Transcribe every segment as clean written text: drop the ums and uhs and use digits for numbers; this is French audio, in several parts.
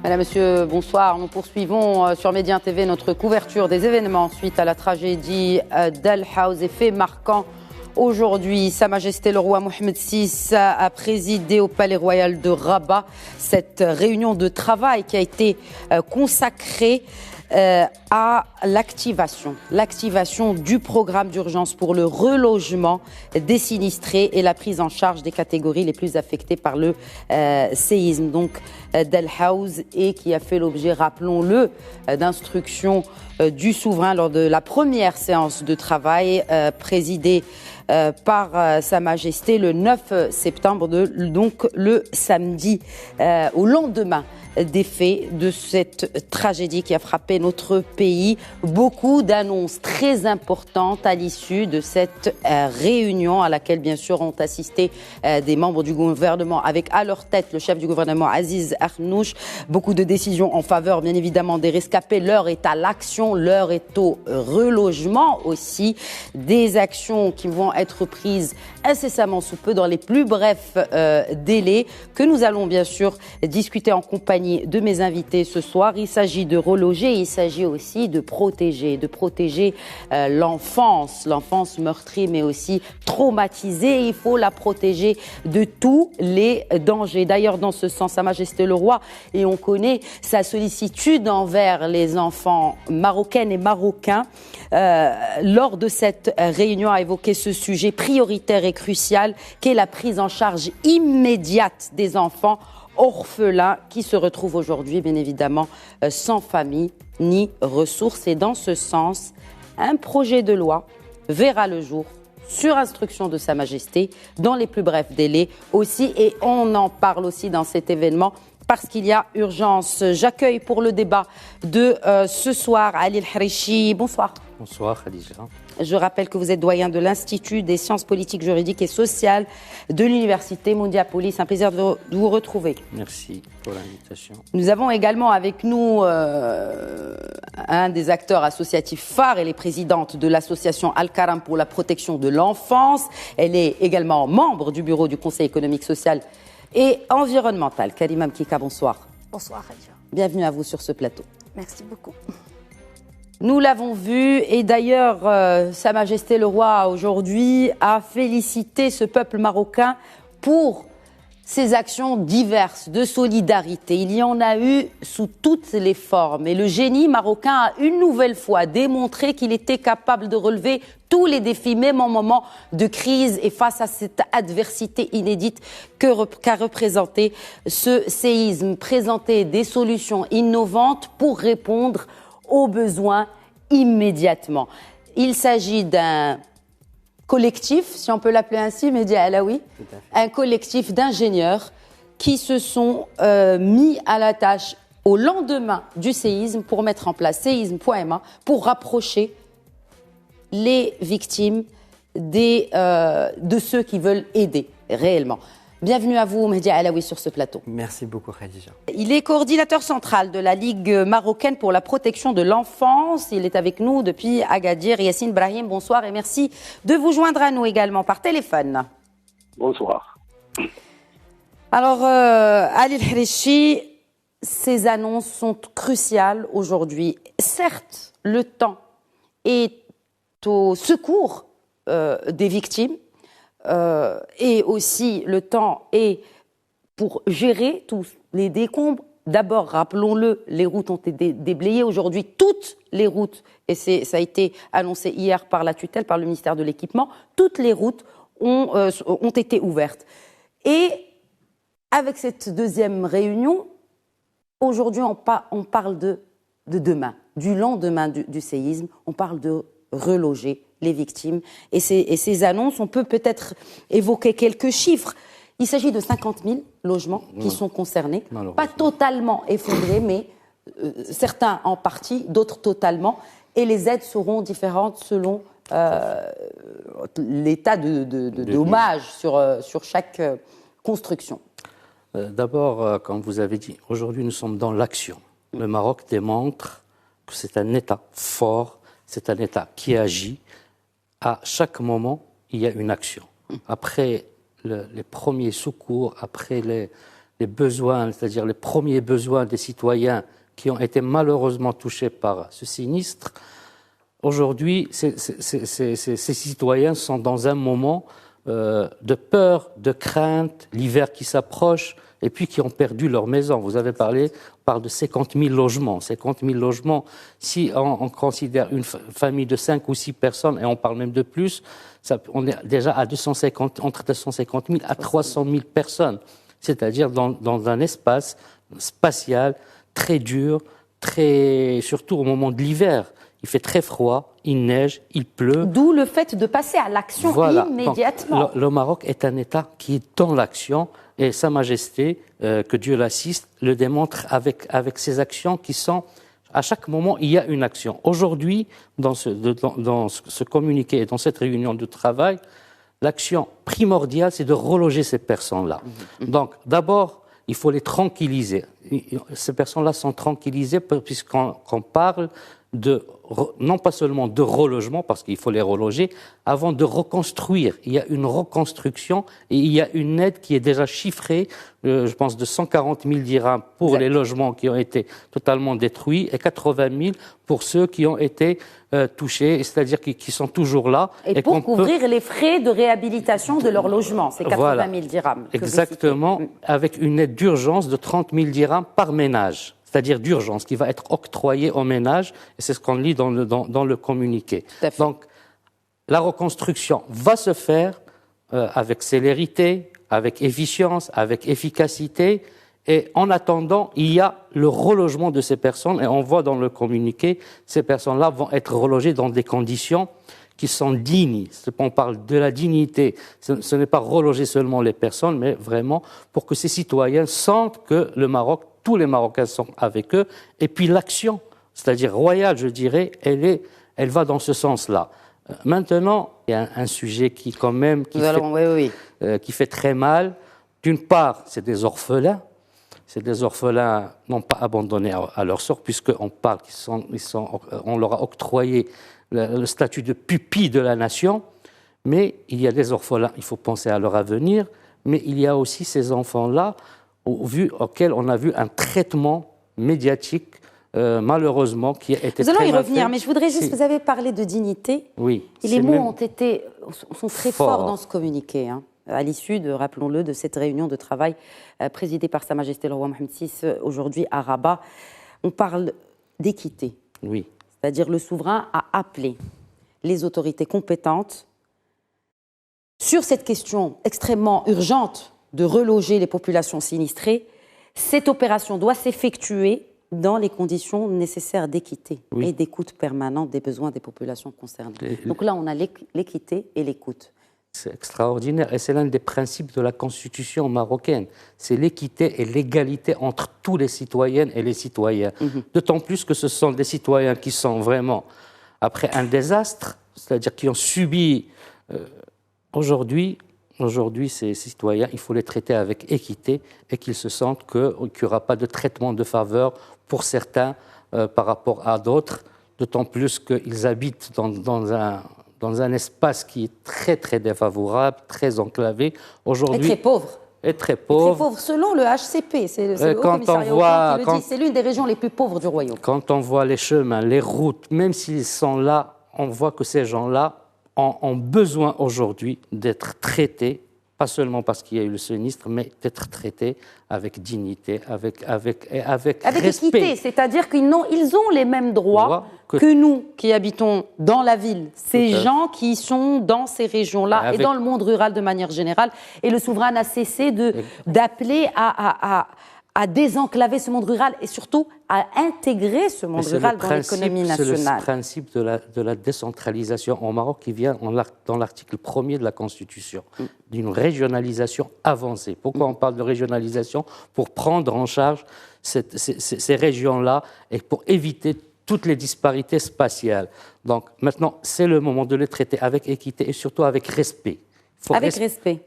Mesdames, Messieurs, bonsoir. Nous poursuivons sur Médien TV notre couverture des événements suite à la tragédie d'Al Hawz. Et fait marquant aujourd'hui, Sa Majesté le roi Mohammed VI a présidé au Palais Royal de Rabat cette réunion de travail qui a été consacrée à l'activation du programme d'urgence pour le relogement des sinistrés et la prise en charge des catégories les plus affectées par le séisme donc d'Al Hawz, et qui a fait l'objet, rappelons-le, d'instructions du souverain lors de la première séance de travail présidée par Sa Majesté le 9 septembre, donc le samedi, au lendemain des faits de cette tragédie qui a frappé notre pays. Beaucoup d'annonces très importantes à l'issue de cette réunion à laquelle bien sûr ont assisté des membres du gouvernement avec à leur tête le chef du gouvernement Aziz Akhnouch. Beaucoup de décisions en faveur bien évidemment des rescapés. L'heure est à l'action, l'heure est au relogement aussi. Des actions qui vont être prises incessamment sous peu dans les plus brefs délais, que nous allons bien sûr discuter en compagnie de mes invités ce soir. Il s'agit de reloger, il s'agit aussi de protéger l'enfance meurtrie mais aussi traumatisée. Il faut la protéger de tous les dangers. D'ailleurs, dans ce sens, Sa Majesté le roi, et on connaît sa sollicitude envers les enfants marocaines et marocains, lors de cette réunion a évoqué ce sujet prioritaire et crucial qu'est la prise en charge immédiate des enfants orphelins qui se retrouvent aujourd'hui, bien évidemment, sans famille ni ressources. Et dans ce sens, un projet de loi verra le jour sur instruction de Sa Majesté dans les plus brefs délais aussi. Et on en parle aussi dans cet événement parce qu'il y a urgence. J'accueille pour le débat de ce soir Ali El-Harichi. Bonsoir. Bonsoir Khadija. Je rappelle que vous êtes doyen de l'Institut des sciences politiques, juridiques et sociales de l'Université Mondiapolis. Un plaisir de vous retrouver. Merci pour l'invitation. Nous avons également avec nous un des acteurs associatifs phares. Elle est présidente de l'association Al-Karam pour la protection de l'enfance. Elle est également membre du bureau du Conseil économique, social et environnemental. Karima Mkika, bonsoir. Bonsoir Khadija. Bienvenue à vous sur ce plateau. Merci beaucoup. Nous l'avons vu, et d'ailleurs, Sa Majesté le roi aujourd'hui a félicité ce peuple marocain pour ses actions diverses de solidarité. Il y en a eu sous toutes les formes, et le génie marocain a une nouvelle fois démontré qu'il était capable de relever tous les défis, même en moment de crise et face à cette adversité inédite qu'a représenté ce séisme. Présenter des solutions innovantes pour répondre aux besoins immédiatement. Il s'agit d'un collectif, si on peut l'appeler ainsi, Média Alaoui, un collectif d'ingénieurs qui se sont mis à la tâche au lendemain du séisme pour mettre en place séisme.ma pour rapprocher les victimes de ceux qui veulent aider réellement. Bienvenue à vous, Média Alaoui, sur ce plateau. Merci beaucoup, Khadija. Il est coordinateur central de la Ligue marocaine pour la protection de l'enfance. Il est avec nous depuis Agadir. Yassine Brahim, bonsoir et merci de vous joindre à nous également par téléphone. Bonsoir. Alors, Ali El-Harichi, ces annonces sont cruciales aujourd'hui. Certes, le temps est au secours des victimes. Et aussi le temps est pour gérer tous les décombres. D'abord, rappelons-le, les routes ont été déblayées. Aujourd'hui, toutes les routes, et ça a été annoncé hier par la tutelle, par le ministère de l'Équipement, toutes les routes ont été ouvertes. Et avec cette deuxième réunion, aujourd'hui, on parle de demain, du lendemain du séisme. On parle de reloger les victimes. Et ces annonces, on peut-être évoquer quelques chiffres. Il s'agit de 50 000 logements qui sont concernés. Pas totalement effondrés, mais certains en partie, d'autres totalement. Et les aides seront différentes selon l'état de dommage sur chaque construction. D'abord, comme vous avez dit, aujourd'hui nous sommes dans l'action. Le Maroc démontre que c'est un État fort, c'est un État qui agit. à chaque moment, il y a une action. Après les premiers secours, après les besoins, c'est-à-dire les premiers besoins des citoyens qui ont été malheureusement touchés par ce sinistre, aujourd'hui, ces citoyens sont dans un moment de peur, de crainte, l'hiver qui s'approche, et puis qui ont perdu leur maison. Vous avez parlé, on parle de 50 000 logements. 50 000 logements, si on considère une famille de 5 ou 6 personnes, et on parle même de plus, on est déjà à entre 250 000 à 300 000 personnes. C'est-à-dire dans un espace spatial très dur, surtout au moment de l'hiver. Il fait très froid, il neige, il pleut. D'où le fait de passer à l'action immédiatement. Donc, le Maroc est un État qui est dans l'action et Sa Majesté, que Dieu l'assiste, le démontre avec ses actions qui sont... À chaque moment, il y a une action. Aujourd'hui, dans ce communiqué et dans cette réunion de travail, l'action primordiale, c'est de reloger ces personnes-là. Donc, d'abord, il faut les tranquilliser. Ces personnes-là sont tranquillisées puisqu'on parle non pas seulement de relogement, parce qu'il faut les reloger, avant de reconstruire. Il y a une reconstruction et il y a une aide qui est déjà chiffrée, je pense de 140 000 dirhams pour les logements qui ont été totalement détruits et 80 000 pour ceux qui ont été touchés, c'est-à-dire qui sont toujours là. Et pour couvrir les frais de réhabilitation de leur logement, c'est 80 000 dirhams. Exactement, avec une aide d'urgence de 30 000 dirhams par ménage. C'est-à-dire d'urgence, qui va être octroyée aux ménages, et c'est ce qu'on lit dans le communiqué. Donc, la reconstruction va se faire avec célérité, avec efficience, avec efficacité, et en attendant, il y a le relogement de ces personnes, et on voit dans le communiqué, ces personnes-là vont être relogées dans des conditions qui sont dignes. On parle de la dignité. Ce n'est pas reloger seulement les personnes, mais vraiment pour que ces citoyens sentent que le Maroc, tous les Marocains sont avec eux. Et puis l'action, c'est-à-dire royale, je dirais, elle va dans ce sens-là. Maintenant, il y a un sujet qui, quand même, qui fait très mal. D'une part, c'est des orphelins. C'est des orphelins non pas abandonnés à leur sort, puisqu'on parle on leur a octroyé le statut de pupille de la nation, mais il y a des orphelins, il faut penser à leur avenir, mais il y a aussi ces enfants-là auxquels on a vu un traitement médiatique, malheureusement, qui a été Nous allons y revenir, mais je voudrais juste, vous avez parlé de dignité, oui, et les mots sont très forts dans ce communiqué, à l'issue, rappelons-le, de cette réunion de travail présidée par Sa Majesté le roi Mohamed VI, aujourd'hui à Rabat. On parle d'équité. Oui. C'est-à-dire le souverain a appelé les autorités compétentes sur cette question extrêmement urgente de reloger les populations sinistrées. Cette opération doit s'effectuer dans les conditions nécessaires d'équité et d'écoute permanente des besoins des populations concernées. Donc là, on a l'équité et l'écoute. C'est extraordinaire et c'est l'un des principes de la Constitution marocaine. C'est l'équité et l'égalité entre tous les citoyennes et les citoyens. D'autant plus que ce sont des citoyens qui sont vraiment après un désastre, c'est-à-dire qui ont subi... Aujourd'hui, ces citoyens, il faut les traiter avec équité et qu'ils se sentent qu'il n'y aura pas de traitement de faveur pour certains par rapport à d'autres, d'autant plus qu'ils habitent dans un espace qui est très, très défavorable, très enclavé. Aujourd'hui, et très pauvre. Et très pauvre. Et très pauvre, selon le HCP, c'est le Haut Commissariat au Plan qui le dit, c'est l'une des régions les plus pauvres du royaume. Quand on voit les chemins, les routes, même s'ils sont là, on voit que ces gens-là ont besoin aujourd'hui d'être traités, pas seulement parce qu'il y a eu le sinistre, mais d'être traités avec dignité, avec respect. Équité, c'est-à-dire qu'ils ont les mêmes droits que nous qui habitons dans la ville, ces gens qui sont dans ces régions-là et dans le monde rural de manière générale. Et le souverain n'a cessé d'appeler à désenclaver ce monde rural et surtout à intégrer ce monde rural dans l'économie nationale. C'est le principe de la décentralisation au Maroc qui vient dans l'article 1er de la Constitution, d'une régionalisation avancée. Pourquoi on parle de régionalisation? Pour prendre en charge ces régions-là et pour éviter toutes les disparités spatiales. Donc maintenant, c'est le moment de les traiter avec équité et surtout avec respect. Il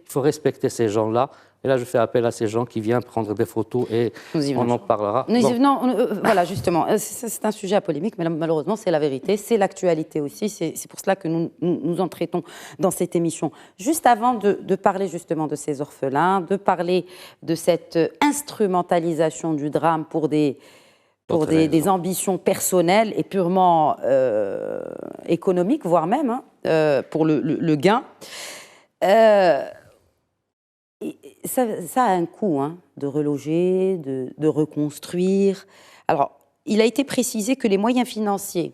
faut respecter ces gens-là. Et là, je fais appel à ces gens qui viennent prendre des photos et on en parlera. Voilà, justement, c'est un sujet à polémique, mais malheureusement, c'est la vérité, c'est l'actualité aussi. C'est pour cela que nous en traitons dans cette émission. Juste avant de parler justement de ces orphelins, de parler de cette instrumentalisation du drame pour des ambitions personnelles et purement économiques, voire même pour le gain. Ça a un coût de reloger, de reconstruire. Alors, il a été précisé que les moyens financiers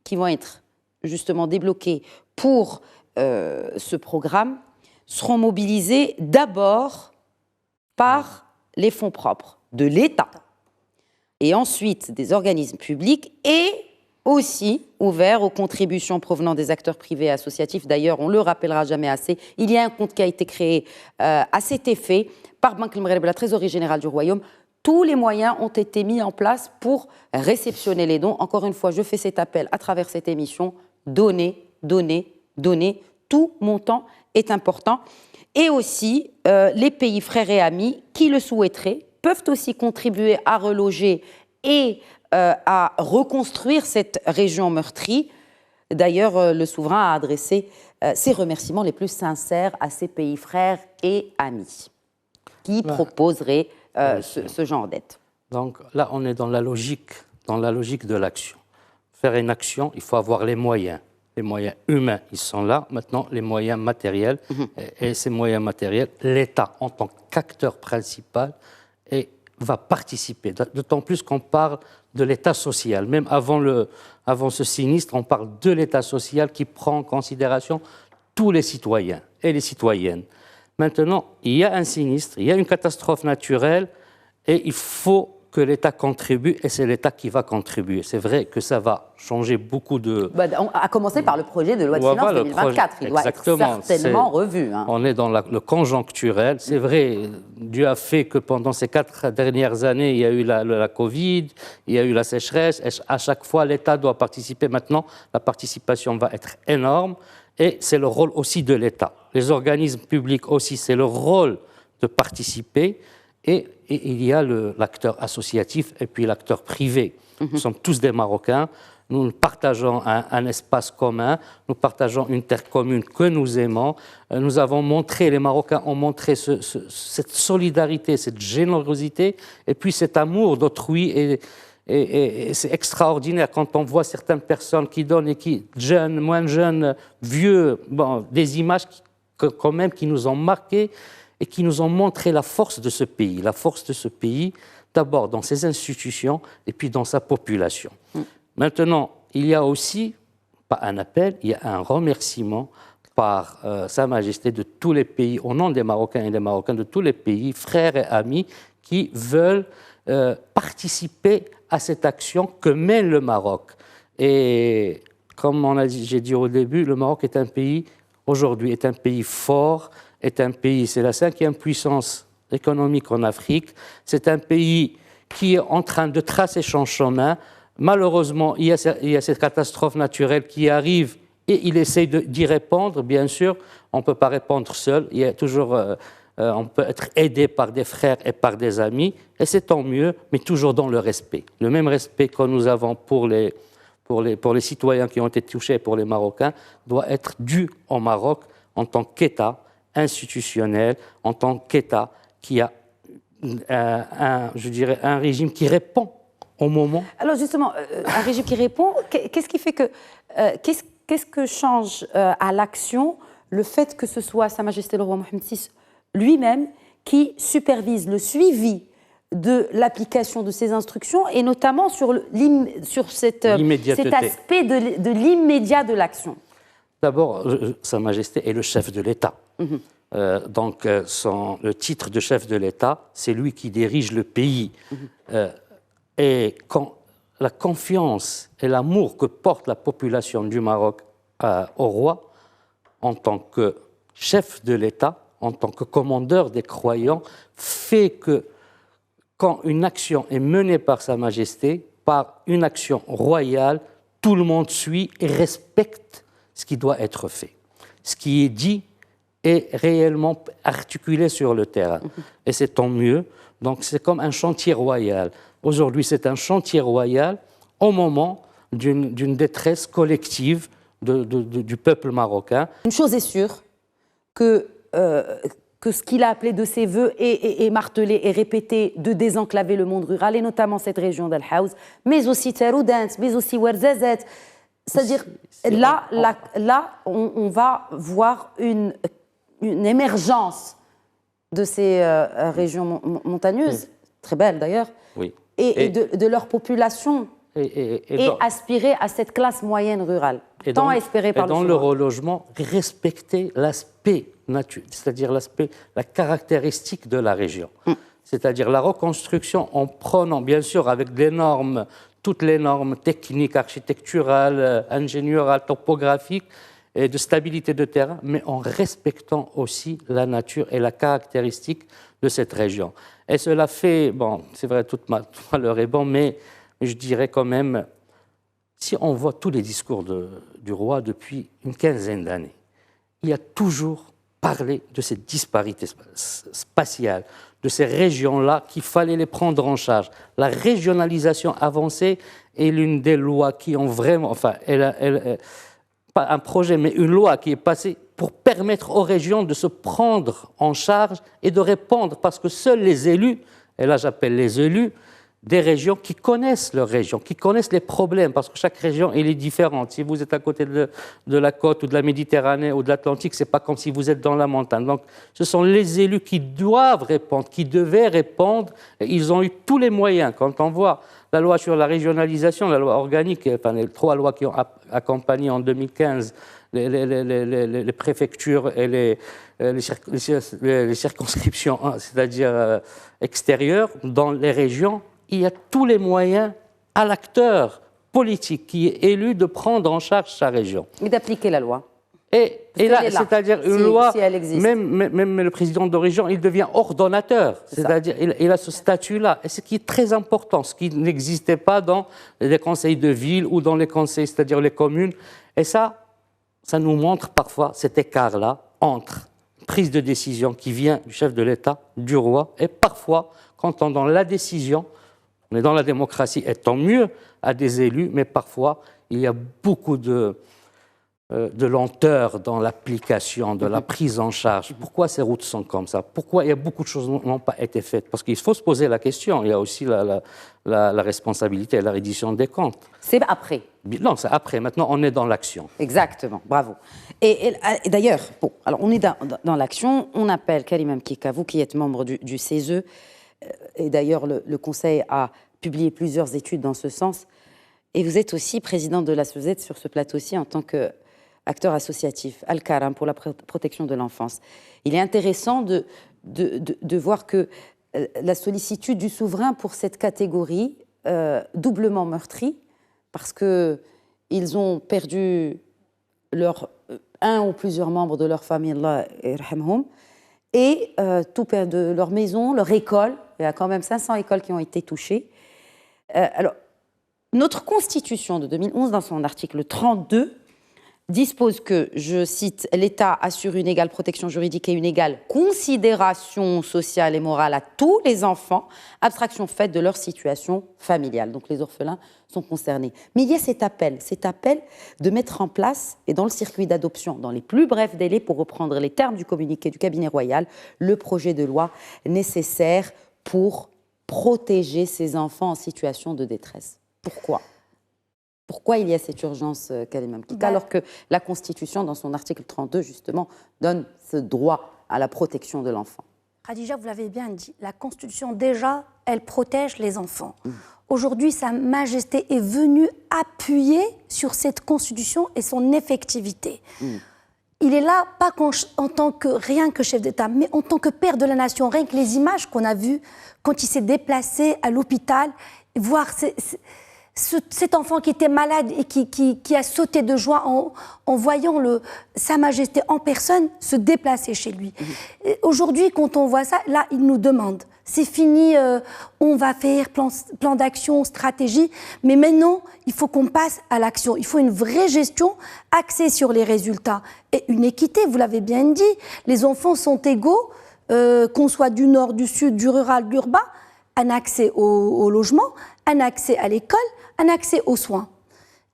qui vont être justement débloqués pour ce programme seront mobilisés d'abord par les fonds propres de l'État et ensuite des organismes publics et aussi ouvert aux contributions provenant des acteurs privés et associatifs. D'ailleurs, on ne le rappellera jamais assez, il y a un compte qui a été créé à cet effet par Banque El Maghreb, la Trésorerie Générale du Royaume. Tous les moyens ont été mis en place pour réceptionner les dons. Encore une fois, je fais cet appel à travers cette émission. Donnez, donnez, donnez. Tout montant est important. Et aussi, les pays frères et amis qui le souhaiteraient peuvent aussi contribuer à reloger et à reconstruire cette région meurtrie. D'ailleurs, le souverain a adressé ses remerciements les plus sincères à ses pays frères et amis qui proposeraient ce genre d'aide. Donc là, on est dans la logique de l'action. Faire une action, il faut avoir les moyens. Les moyens humains, ils sont là. Maintenant, les moyens matériels. Et ces moyens matériels, l'État, en tant qu'acteur principal, va participer. D'autant plus qu'on parle de l'État social. Même avant ce sinistre, on parle de l'État social qui prend en considération tous les citoyens et les citoyennes. Maintenant, il y a un sinistre, il y a une catastrophe naturelle et il faut que l'État contribue et c'est l'État qui va contribuer. C'est vrai que ça va changer beaucoup de... à commencer par le projet de loi de finances 2024. Il doit être certainement revu. On est dans le conjoncturel. C'est vrai, Dieu a fait que pendant ces 4 dernières années, il y a eu la Covid, il y a eu la sécheresse. Et à chaque fois, l'État doit participer. Maintenant, la participation va être énorme et c'est le rôle aussi de l'État. Les organismes publics aussi, c'est le rôle de participer. Et il y a l'acteur associatif et puis l'acteur privé. Nous sommes tous des Marocains, nous partageons un espace commun, nous partageons une terre commune que nous aimons. Nous avons montré, les Marocains ont montré cette solidarité, cette générosité et puis cet amour d'autrui. Et c'est extraordinaire quand on voit certaines personnes qui donnent, et qui, jeunes, moins jeunes, vieux, des images quand même qui nous ont marqués et qui nous ont montré la force de ce pays. La force de ce pays, d'abord dans ses institutions et puis dans sa population. Maintenant, il y a aussi, pas un appel, il y a un remerciement par Sa Majesté de tous les pays, au nom des Marocains et des Marocains de tous les pays, frères et amis, qui veulent participer à cette action que mène le Maroc. Et comme j'ai dit au début, le Maroc est un pays, aujourd'hui, est un pays fort, est un pays, c'est la 5e puissance économique en Afrique, c'est un pays qui est en train de tracer son chemin. Malheureusement, il y a cette catastrophe naturelle qui arrive et il essaie d'y répondre, bien sûr. On ne peut pas répondre seul, il y a toujours, on peut être aidé par des frères et par des amis, et c'est tant mieux, mais toujours dans le respect. Le même respect que nous avons pour les citoyens qui ont été touchés, pour les Marocains, doit être dû au Maroc en tant qu'État institutionnel, en tant qu'État qui a un régime qui répond au moment. Alors justement, un régime qui répond, qu'est-ce qui fait que... qu'est-ce que change à l'action le fait que ce soit Sa Majesté le roi Mohammed VI lui-même qui supervise le suivi de l'application de ces instructions et notamment sur cet aspect de l'immédiat de l'action? D'abord, Sa Majesté est le chef de l'État. Donc, le titre de chef de l'État, c'est lui qui dirige le pays. Et quand la confiance et l'amour que porte la population du Maroc au roi, en tant que chef de l'État, en tant que commandeur des croyants, fait que quand une action est menée par Sa Majesté, par une action royale, tout le monde suit et respecte ce qui doit être fait. Ce qui est dit est réellement articulée sur le terrain. Et c'est tant mieux. Donc c'est comme un chantier royal. Aujourd'hui, c'est un chantier royal au moment d'une détresse collective du peuple marocain. Une chose est sûre, que ce qu'il a appelé de ses voeux est martelé et répété de désenclaver le monde rural, et notamment cette région d'Al Haouz, mais aussi Taroudant, mais aussi Ouarzazate. C'est-à-dire, là on va voir une émergence de ces régions montagneuses, très belles d'ailleurs, oui. et de leur population, et aspirer à cette classe moyenne rurale, tant espérée par le dans le relogement, respecter l'aspect naturel, c'est-à-dire la caractéristique de la région. C'est-à-dire la reconstruction en prenant, bien sûr, avec toutes les normes techniques, architecturales, ingénieurales, topographiques, et de stabilité de terrain, mais en respectant aussi la nature et la caractéristique de cette région. Et cela fait, bon, c'est vrai, tout malheur est bon, mais je dirais quand même, si on voit tous les discours du roi depuis une quinzaine d'années, il a toujours parlé de ces disparités spatiales, de ces régions-là qu'il fallait les prendre en charge. La régionalisation avancée est l'une des lois qui ont vraiment, enfin, pas un projet, mais une loi qui est passée pour permettre aux régions de se prendre en charge et de répondre, parce que seuls les élus, et là j'appelle les élus, des régions qui connaissent leur région, qui connaissent les problèmes, parce que chaque région elle est différente. Si vous êtes à côté de la côte ou de la Méditerranée ou de l'Atlantique, c'est pas comme si vous êtes dans la montagne. Donc ce sont les élus qui doivent répondre, qui devaient répondre, et ils ont eu tous les moyens. Quand on voit la loi sur la régionalisation, la loi organique, enfin, les 3 lois qui ont accompagné en 2015 les préfectures et les circonscriptions, c'est-à-dire extérieures, dans les régions, il y a tous les moyens à l'acteur politique qui est élu de prendre en charge sa région. Et d'appliquer la loi. Et là, c'est-à-dire une loi, si même le président de région, il devient ordonnateur, c'est-à-dire il a ce statut-là, et ce qui est très important, ce qui n'existait pas dans les conseils de ville ou dans les conseils, c'est-à-dire les communes. Et ça nous montre parfois cet écart-là entre prise de décision qui vient du chef de l'État, du roi, et parfois, quand on est dans la décision, on est dans la démocratie, et tant mieux à des élus, mais parfois, il y a beaucoup de lenteur dans l'application, de la prise en charge. Pourquoi ces routes sont comme ça? Pourquoi il y a beaucoup de choses qui n'ont pas été faites? Parce qu'il faut se poser la question. Il y a aussi la responsabilité et la reddition des comptes. C'est après. Non, c'est après. Maintenant, on est dans l'action. Exactement. Bravo. Et d'ailleurs, bon, alors on est dans l'action. On appelle Karim Mkika, vous qui êtes membre du CESE, et d'ailleurs le Conseil a publié plusieurs études dans ce sens. Et vous êtes aussi président de la SOSET sur ce plateau-ci en tant qu'acteur associatif, Al-Karam, pour la protection de l'enfance. Il est intéressant de voir que la sollicitude du souverain pour cette catégorie, doublement meurtrie, parce qu'ils ont perdu un ou plusieurs membres de leur famille, Allah yarhamhum, et tout perdre leur maison, leur école. Il y a quand même 500 écoles qui ont été touchées. Alors, notre Constitution de 2011, dans son article 32, dispose que, je cite, « l'État assure une égale protection juridique et une égale considération sociale et morale à tous les enfants, abstraction faite de leur situation familiale ». Donc les orphelins sont concernés. Mais il y a cet appel de mettre en place, et dans le circuit d'adoption, dans les plus brefs délais, pour reprendre les termes du communiqué du cabinet royal, le projet de loi nécessaire pour protéger ces enfants en situation de détresse. Pourquoi il y a cette urgence, Karim Mkika, alors que la Constitution, dans son article 32, justement, donne ce droit à la protection de l'enfant? Khadija, vous l'avez bien dit, la Constitution, déjà, elle protège les enfants. Aujourd'hui, Sa Majesté est venue appuyer sur cette Constitution et son effectivité. Il est là, pas en tant que rien que chef d'État, mais en tant que père de la nation. Rien que les images qu'on a vues quand il s'est déplacé à l'hôpital, voir cet enfant qui était malade et qui a sauté de joie en voyant Sa Majesté en personne se déplacer chez lui. Aujourd'hui, quand on voit ça, là, il nous demande. C'est fini, on va faire plan d'action, stratégie, mais maintenant, il faut qu'on passe à l'action. Il faut une vraie gestion axée sur les résultats. Et une équité, vous l'avez bien dit, les enfants sont égaux, qu'on soit du nord, du sud, du rural, de l'urbain, un accès au logement, un accès à l'école, un accès aux soins.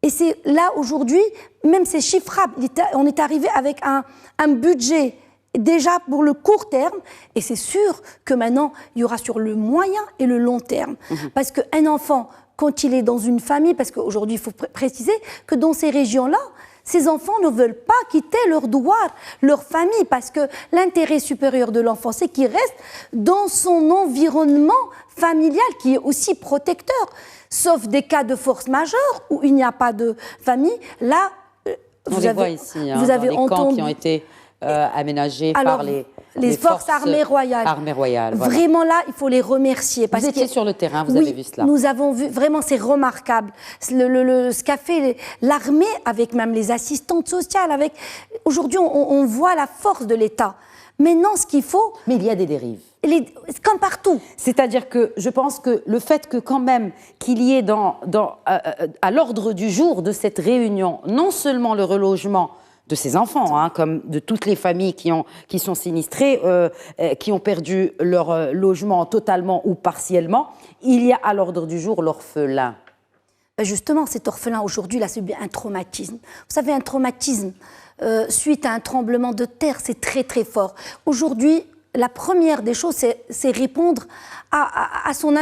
Et c'est là, aujourd'hui, même c'est chiffrable. On est arrivé avec un budget déjà pour le court terme, et c'est sûr que maintenant, il y aura sur le moyen et le long terme. Parce qu'un enfant, quand il est dans une famille, parce qu'aujourd'hui, il faut préciser que dans ces régions-là, ces enfants ne veulent pas quitter leur douar, leur famille, parce que l'intérêt supérieur de l'enfant, c'est qu'il reste dans son environnement familial, qui est aussi protecteur. Sauf des cas de force majeure, où il n'y a pas de famille. Là, vous avez entendu camps qui ont été aménagés par les forces armées royales. Voilà. Vraiment là, il faut les remercier. Vous étiez sur le terrain, vous avez vu cela. Nous avons vu, vraiment c'est remarquable. Ce qu'a fait l'armée avec même les assistantes sociales. Aujourd'hui, on voit la force de l'État. Maintenant, ce qu'il faut... Mais il y a des dérives. Comme partout. C'est-à-dire que je pense que le fait que quand même qu'il y ait à l'ordre du jour de cette réunion, non seulement le relogement de ces enfants, comme de toutes les familles qui sont sinistrées, qui ont perdu leur logement totalement ou partiellement, il y a à l'ordre du jour l'orphelin. Justement, cet orphelin, aujourd'hui, il a subi un traumatisme. Vous savez, un traumatisme suite à un tremblement de terre, c'est très, très fort. Aujourd'hui, la première des choses, c'est répondre à son...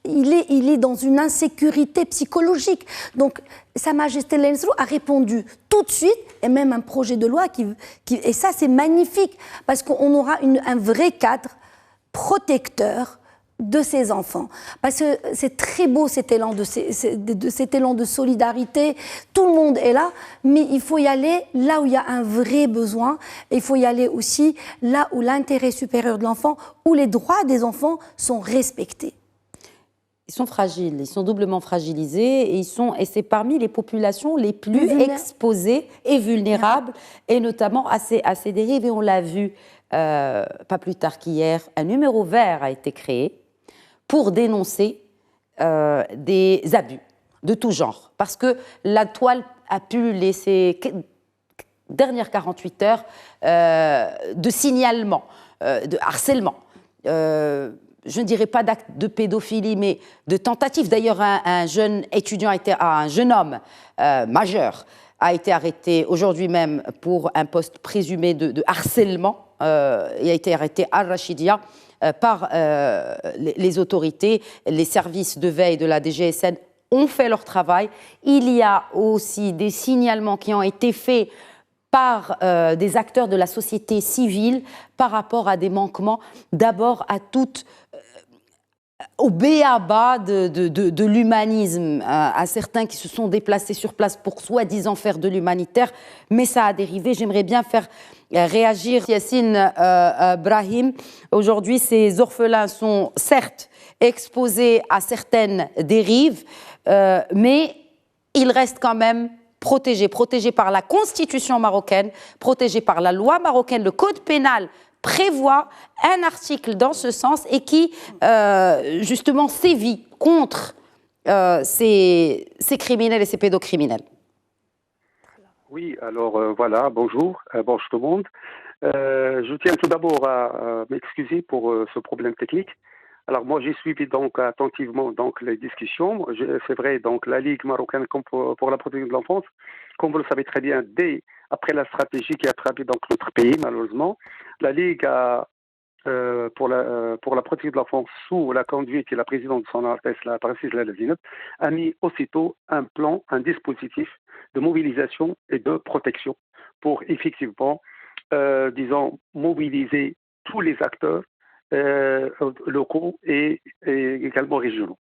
Il est dans une insécurité psychologique. Donc, Sa Majesté l'Ensro a répondu tout de suite, et même un projet de loi et ça, c'est magnifique, parce qu'on aura un vrai cadre protecteur de ces enfants. Parce que c'est très beau cet élan de solidarité, tout le monde est là, mais il faut y aller là où il y a un vrai besoin, et il faut y aller aussi là où l'intérêt supérieur de l'enfant, où les droits des enfants sont respectés. Ils sont fragiles, ils sont doublement fragilisés et c'est parmi les populations les plus exposées et vulnérables, et notamment à ces dérives. Et on l'a vu pas plus tard qu'hier, un numéro vert a été créé pour dénoncer des abus de tout genre. Parce que la toile a pu laisser, dernières 48 heures, de signalement, de harcèlement, je ne dirais pas d'acte de pédophilie, mais de tentative. D'ailleurs, un jeune étudiant, un jeune homme majeur, a été arrêté aujourd'hui même pour un poste présumé de harcèlement. Il a été arrêté à Rachidia par les autorités. Les services de veille de la DGSN ont fait leur travail. Il y a aussi des signalements qui ont été faits par des acteurs de la société civile par rapport à des manquements, d'abord au b.a.-ba de l'humanisme, à certains qui se sont déplacés sur place pour soi-disant faire de l'humanitaire, mais ça a dérivé. J'aimerais bien faire réagir Yassine Brahim. Aujourd'hui, ces orphelins sont certes exposés à certaines dérives, mais ils restent quand même protégés par la Constitution marocaine, protégés par la loi marocaine. Le Code pénal prévoit un article dans ce sens et qui, justement, sévit contre ces criminels et ces pédocriminels. Oui, alors voilà, bonjour tout le monde. Je tiens tout d'abord à m'excuser pour ce problème technique. Alors moi, j'ai suivi donc attentivement donc les discussions. C'est vrai, donc la Ligue marocaine pour la protection de l'enfance, comme vous le savez très bien, dès après la stratégie qui a frappé donc notre pays, malheureusement, la Ligue a pour la protection de l'enfance sous la conduite et la présidente de son Altesse, la princesse Zineb, a mis aussitôt un plan, un dispositif de mobilisation et de protection pour effectivement, disons, mobiliser tous les acteurs locaux et également régionaux.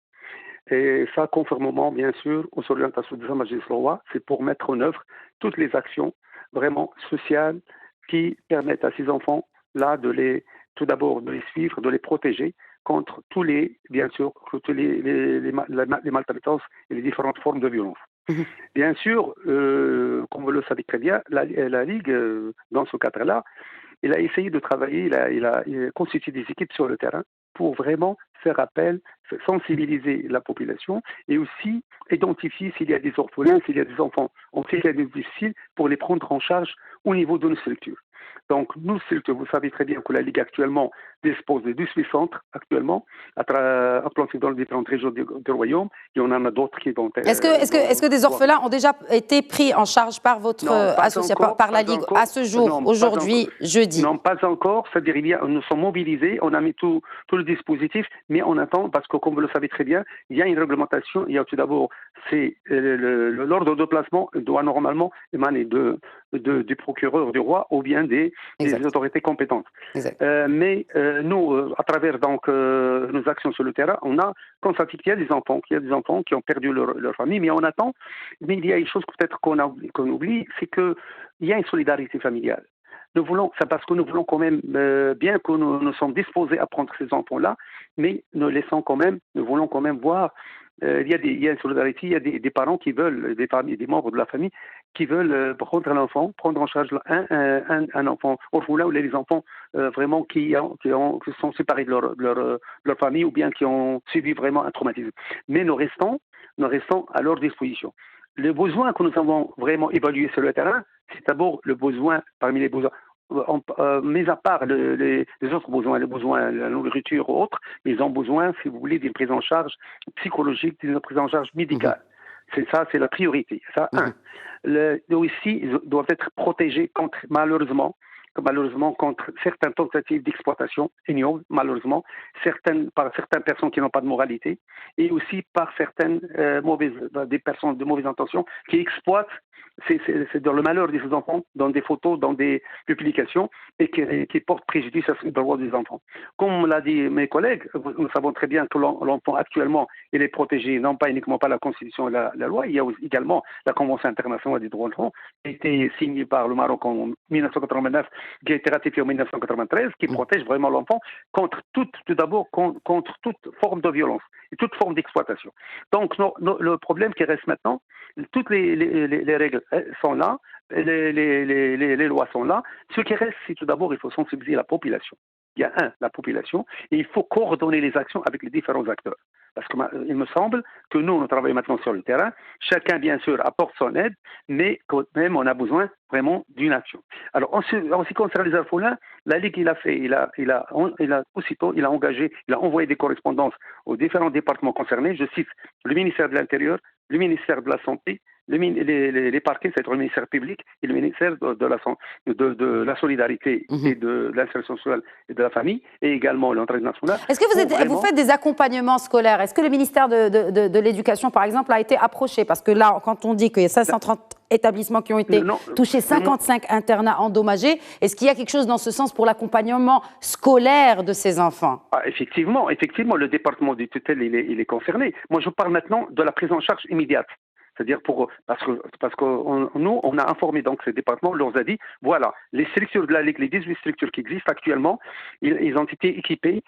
Et ça, conformément, bien sûr, aux orientations de Sa Majesté le Roi, c'est pour mettre en œuvre toutes les actions vraiment sociales qui permettent à ces enfants-là tout d'abord de les suivre, de les protéger, contre bien sûr, toutes les maltraitances et les différentes formes de violence. Bien sûr, comme vous le savez très bien, la Ligue, dans ce cadre-là, il a essayé de travailler, il a constitué des équipes sur le terrain pour vraiment faire appel, sensibiliser la population et aussi identifier s'il y a des orphelins, s'il y a des enfants en situation difficile pour les prendre en charge au niveau de nos structures. Donc, nous, vous savez très bien que la Ligue actuellement dispose de 18 centres actuellement, implantés dans les différentes régions du Royaume. Il y en a d'autres qui vont être... Est-ce que des orphelins ont déjà été pris en charge par votre association, par la Ligue, à ce jour, aujourd'hui, jeudi? Non, pas encore. C'est-à-dire, nous sommes mobilisés, on a mis tout le dispositif, mais on attend, parce que, comme vous le savez très bien, il y a une réglementation. Il y a tout d'abord, c'est l'ordre de placement doit normalement émaner du procureur du roi ou bien des autorités compétentes. Mais nous, à travers donc nos actions sur le terrain, on a constaté qu'il y a des enfants qui ont perdu leur famille, mais on attend. Mais il y a une chose peut-être qu'on oublie, c'est qu'il y a une solidarité familiale. C'est parce que nous voulons quand même, bien que nous sommes disposés à prendre ces enfants-là, mais nous voulons quand même voir. Il y a une solidarité, il y a des parents qui veulent, des membres de la famille qui veulent prendre en charge un enfant orphelin ou les enfants vraiment qui sont séparés de leur famille ou bien qui ont subi vraiment un traumatisme. Mais nous restons à leur disposition. Le besoin que nous avons vraiment évalué sur le terrain, c'est d'abord le besoin, parmi les besoins, mis à part les autres besoins, les besoins de la nourriture ou autres, ils ont besoin, si vous voulez, d'une prise en charge psychologique, d'une prise en charge médicale. C'est la priorité. Ça, aussi, ils doivent être protégés contre, malheureusement, contre certaines tentatives d'exploitation ignobles, malheureusement, par certaines personnes qui n'ont pas de moralité, et aussi par certaines des personnes de mauvaise intention qui exploitent c'est dans le malheur de ces enfants, dans des photos, dans des publications, et qui portent préjudice à ce droit des enfants. Comme l'a dit mes collègues, nous savons très bien que l'enfant actuellement, il est protégé non pas uniquement par la Constitution et la loi, il y a également la Convention internationale des droits de l'enfant, qui a été signée par le Maroc en 1989, qui a été ratifiée en 1993, qui protège vraiment l'enfant contre toute forme de violence et toute forme d'exploitation. Donc, le problème qui reste maintenant, toutes les règles sont là, les lois sont là. Ce qui reste, c'est tout d'abord, il faut sensibiliser la population. Il y a la population, et il faut coordonner les actions avec les différents acteurs. Parce qu'il me semble que nous travaillons maintenant sur le terrain. Chacun, bien sûr, apporte son aide, mais quand même, on a besoin vraiment d'une action. Alors, en ce qui concerne les orphelins, la Ligue, il a envoyé des correspondances aux différents départements concernés. Je cite le ministère de l'Intérieur, le ministère de la Santé, les parquets, c'est le ministère public et le ministère de la solidarité et de l'insertion sociale et de la famille, et également l'entraide nationale. Est-ce que vous faites des accompagnements scolaires? Est-ce que le ministère de l'Éducation, par exemple, a été approché? Parce que là, quand on dit qu'il y a 530 établissements qui ont été touchés, 55 internats endommagés, est-ce qu'il y a quelque chose dans ce sens pour l'accompagnement scolaire de ces enfants? Effectivement, le département du tutelle, il est concerné. Moi, je parle maintenant de la prise en charge immédiate. C'est-à-dire parce que nous, on a informé donc ces départements, on leur a dit, voilà, les structures de la Ligue, les 18 structures qui existent actuellement, ils ont été équipés,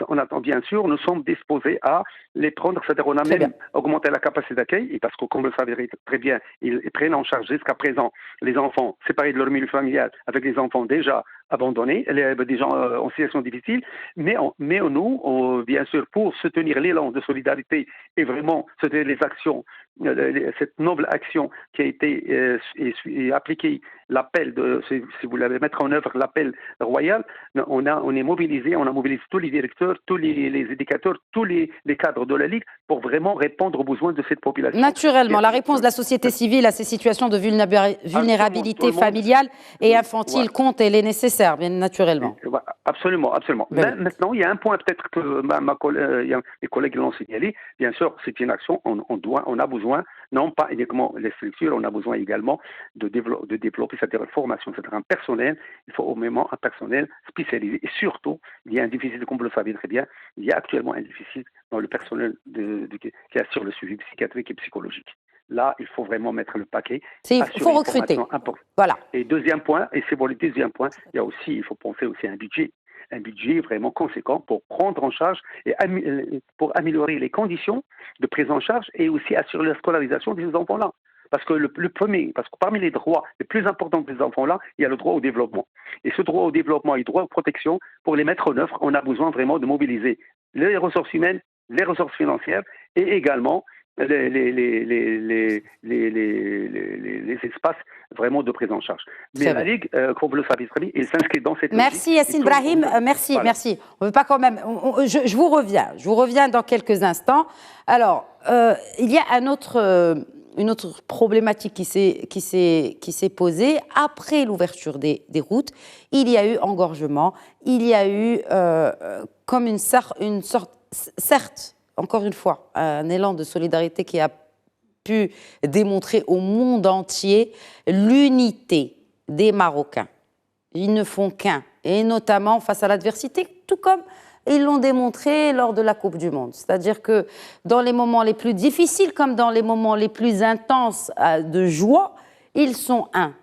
on attend bien sûr, nous sommes disposés à les prendre, c'est-à-dire on a même augmenté la capacité d'accueil, et parce que comme vous le savez très bien, ils prennent en charge jusqu'à présent les enfants séparés de leur milieu familial avec les enfants déjà abandonnés, des gens en situation difficile, mais nous, bien sûr, pour soutenir l'élan de solidarité et vraiment soutenir les actions, cette noble action qui a été appliquée, l'appel si vous voulez mettre en œuvre l'appel royal, on est mobilisé, on a mobilisé tous les directeurs, tous les éducateurs, tous les cadres de la Ligue pour vraiment répondre aux besoins de cette population. Naturellement, la réponse de la société civile à ces situations de vulnérabilité familiale et infantile compte, elle est nécessaire, bien naturellement. Absolument. Maintenant, il y a un point peut-être que mes collègues l'ont signalé. Bien sûr, c'est une action, on a besoin, non pas uniquement les structures, on a besoin également de développer cette formation, c'est-à-dire un personnel, il faut au même un personnel spécialisé. Et surtout, il y a un déficit, comme vous le savez très bien, il y a actuellement un déficit dans le personnel qui assure le suivi psychiatrique et psychologique. Là, il faut vraiment mettre le paquet. Il faut recruter. Voilà. Et deuxième point, et c'est pour le deuxième point, il faut penser aussi à un budget. un budget vraiment conséquent pour prendre en charge et pour améliorer les conditions de prise en charge et aussi assurer la scolarisation de ces enfants-là. Parce que parce que parmi les droits les plus importants de ces enfants-là, il y a le droit au développement. Et ce droit au développement et le droit aux protections, pour les mettre en œuvre, on a besoin vraiment de mobiliser les ressources humaines, les ressources financières et également les espaces vraiment de prise en charge. Mais la Ligue, comme vous le savez très bien, il s'inscrit dans cette Merci Yassine Brahim, merci, voilà. Merci. On veut pas quand même. Je vous reviens dans quelques instants. Alors, il y a une autre problématique qui s'est posée après l'ouverture des routes. Il y a eu engorgement, il y a eu comme une sorte, certes, encore une fois, un élan de solidarité qui a pu démontrer au monde entier l'unité des Marocains. Ils ne font qu'un, et notamment face à l'adversité, tout comme ils l'ont démontré lors de la Coupe du Monde. C'est-à-dire que dans les moments les plus difficiles, comme dans les moments les plus intenses de joie, ils sont un.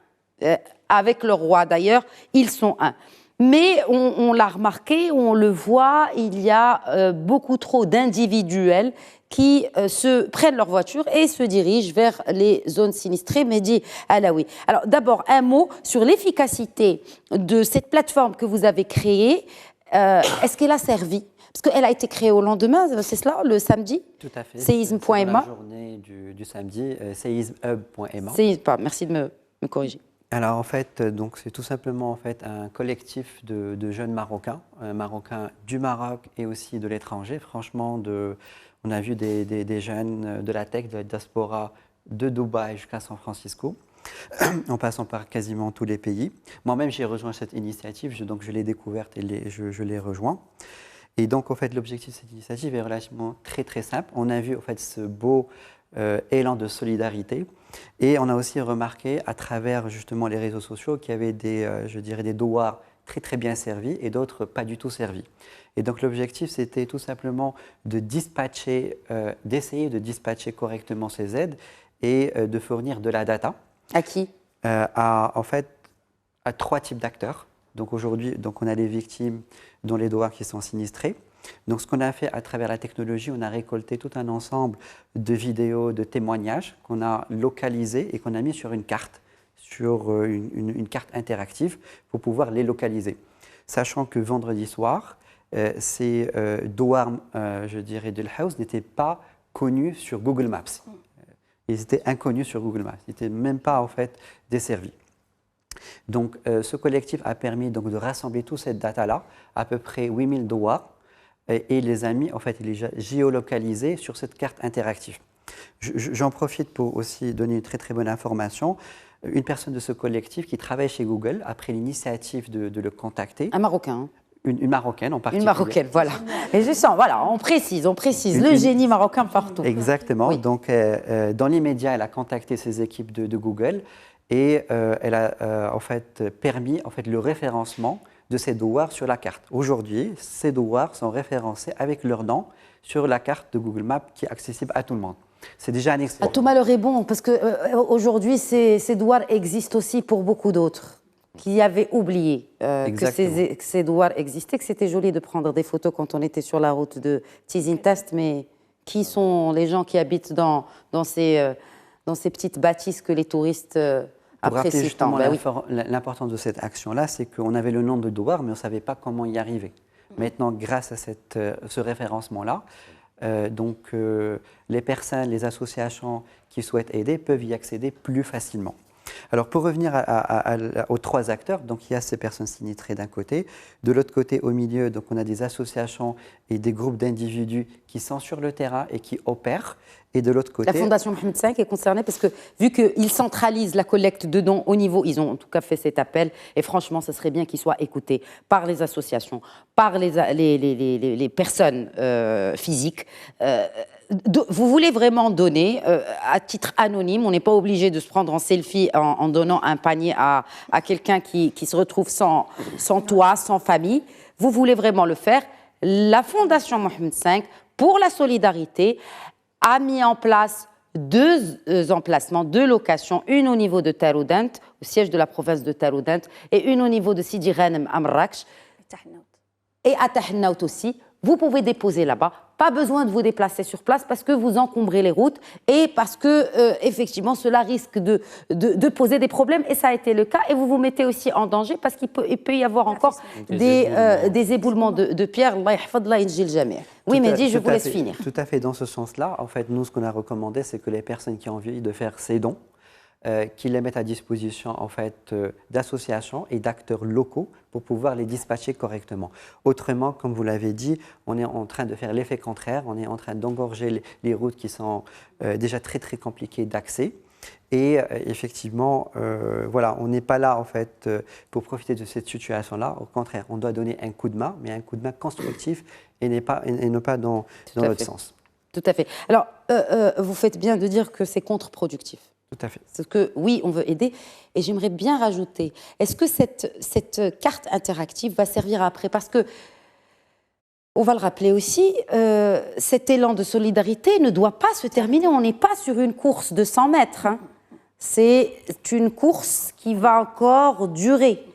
Avec le roi d'ailleurs, ils sont un. Mais on l'a remarqué, on le voit, il y a beaucoup trop d'individuels qui se prennent leur voiture et se dirigent vers les zones sinistrées. Mehdi Alaoui. Alors d'abord, un mot sur l'efficacité de cette plateforme que vous avez créée. Est-ce qu'elle a servi? Parce qu'elle a été créée au lendemain, c'est cela, le samedi? Tout à fait. Séisme.ma. La journée du samedi, séismehub.ma. Merci de me corriger. Alors en fait, donc c'est tout simplement en fait un collectif de jeunes Marocains du Maroc et aussi de l'étranger. Franchement, on a vu des jeunes de la tech, de la diaspora, de Dubaï jusqu'à San Francisco, en passant par quasiment tous les pays. Moi-même, j'ai rejoint cette initiative, donc je l'ai découverte et je l'ai rejoint. Et donc en fait, l'objectif de cette initiative est relativement très simple. On a vu en fait ce beau élan de solidarité. Et on a aussi remarqué à travers justement les réseaux sociaux qu'il y avait des douars très bien servis et d'autres pas du tout servis. Et donc l'objectif c'était tout simplement d'essayer de dispatcher correctement ces aides et de fournir de la data. À qui? En fait, à 3 types d'acteurs. Donc aujourd'hui, on a les victimes dont les douars qui sont sinistrés. Donc, ce qu'on a fait à travers la technologie, on a récolté tout un ensemble de vidéos, de témoignages qu'on a localisés et qu'on a mis sur une carte, sur une carte interactive pour pouvoir les localiser. Sachant que vendredi soir, ces douars, d'El Haouz n'étaient pas connus sur Google Maps. Ils étaient inconnus sur Google Maps. Ils n'étaient même pas en fait desservis. Donc, ce collectif a permis donc de rassembler toute cette data-là, à peu près 8000 douars, et les a mis, en fait, les géolocalisés sur cette carte interactive. J'en profite pour aussi donner une très bonne information. Une personne de ce collectif qui travaille chez Google a pris l'initiative de le contacter. Un Marocain. Hein. Une Marocaine en particulier. Une Marocaine, voilà. Et je sens, voilà, on précise, le génie marocain partout. Exactement. Oui. Donc, dans l'immédiat, elle a contacté ses équipes de Google et elle a en fait permis le référencement de ces douars sur la carte. Aujourd'hui, ces douars sont référencés avec leur nom sur la carte de Google Maps qui est accessible à tout le monde. C'est déjà un exploit. Tout malheur est bon, parce qu'aujourd'hui, ces douars existent aussi pour beaucoup d'autres qui avaient oublié que ces douars existaient, que c'était joli de prendre des photos quand on était sur la route de Tizintast, mais qui sont les gens qui habitent dans ces petites bâtisses que les touristes... Pour rappeler justement l'importance de cette action-là, c'est qu'on avait le nom de douar, mais on ne savait pas comment y arriver. Maintenant, grâce à ce référencement-là, les personnes, les associations qui souhaitent aider peuvent y accéder plus facilement. Alors, pour revenir aux 3 acteurs, donc il y a ces personnes sinistrées d'un côté. De l'autre côté, au milieu, donc on a des associations et des groupes d'individus qui sont sur le terrain et qui opèrent. Et de l'autre côté... La Fondation Mohamed V est concernée parce que, vu qu'ils centralisent la collecte de dons au niveau, ils ont en tout cas fait cet appel, et franchement, ce serait bien qu'ils soient écoutés par les associations, par les personnes physiques. Vous voulez vraiment donner à titre anonyme, on n'est pas obligé de se prendre en selfie en donnant un panier à quelqu'un qui se retrouve sans toit, sans famille. Vous voulez vraiment le faire. La Fondation Mohamed V, pour la solidarité, a mis en place 2 emplacements, 2 locations, une au niveau de Taroudant, au siège de la province de Taroudant, et une au niveau de Sidi Ghanem à Marrakech. et à Tahennaout aussi, vous pouvez déposer là-bas. Pas besoin de vous déplacer sur place parce que vous encombrez les routes et parce que, effectivement, cela risque de poser des problèmes. Et ça a été le cas. Et vous vous mettez aussi en danger parce qu'il peut y avoir encore des éboulements de pierre. Oui, Mehdi, je vous laisse finir. Tout à fait. Dans ce sens-là, en fait, nous, ce qu'on a recommandé, c'est que les personnes qui ont envie de faire ces dons, qui les mettent à disposition en fait, d'associations et d'acteurs locaux pour pouvoir les dispatcher correctement. Autrement, comme vous l'avez dit, on est en train de faire l'effet contraire, on est en train d'engorger les routes qui sont déjà très très compliquées d'accès. Et effectivement, voilà, on n'est pas là en fait pour profiter de cette situation-là. Au contraire, on doit donner un coup de main, mais un coup de main constructif et non pas dans l'autre sens. Tout à fait. Alors, vous faites bien de dire que c'est contre-productif. Tout à fait. Parce que oui, on veut aider. Et j'aimerais bien rajouter, est-ce que cette carte interactive va servir après? Parce que, on va le rappeler aussi, cet élan de solidarité ne doit pas se terminer. On n'est pas sur une course de 100 mètres. Hein. C'est une course qui va encore durer.